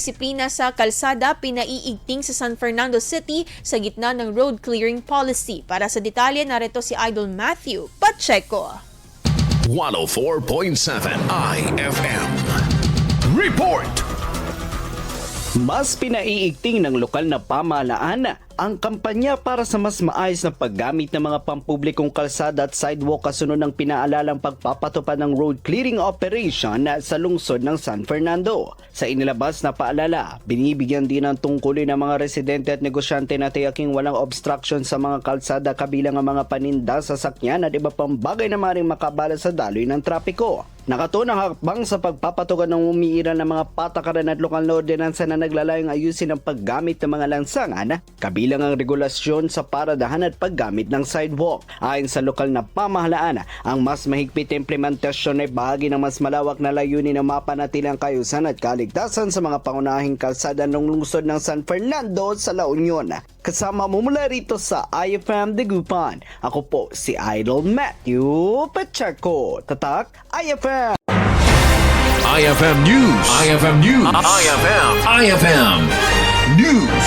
Disiplina sa Kalsada, Pinaiigting sa San Fernando City sa gitna ng road clearing policy. Para sa detalye, narito si Idol Matthew Pacheco. 104.7 IFM Report. Mas pinaiigting ng lokal na pamahalaan ang kampanya para sa mas maayos na paggamit ng mga pampublikong kalsada at sidewalk kasunod ng pinaalalang pagpapatupad ng road clearing operation sa lungsod ng San Fernando. Sa inilabas na paalala, binibigyan din ng tungkulin ng mga residente at negosyante na tiyaking walang obstruction sa mga kalsada kabilang ang mga paninda, sasakyan at iba pang bagay na maaaring makabala sa daloy ng trapiko. Nakatuon ang hakbang sa pagpapatukan ng umiiral ng mga patakaran at lokal na ordinansa na naglalayong ayusin ang paggamit ng mga lansangan, kabilang ang regulasyon sa paradahan at paggamit ng sidewalk. Ayon sa lokal na pamahalaan, ang mas mahigpit implementasyon ay bahagi ng mas malawak na layunin na mapanatili ang kaayusan at kaligtasan sa mga pangunahing kalsada ng lungsod ng San Fernando sa La Union. Kasama mo mula rito sa IFM Dagupan, ako po si Idol Matthew Pacheco. Tatak IFM! IFM News. IFM News. IFM News.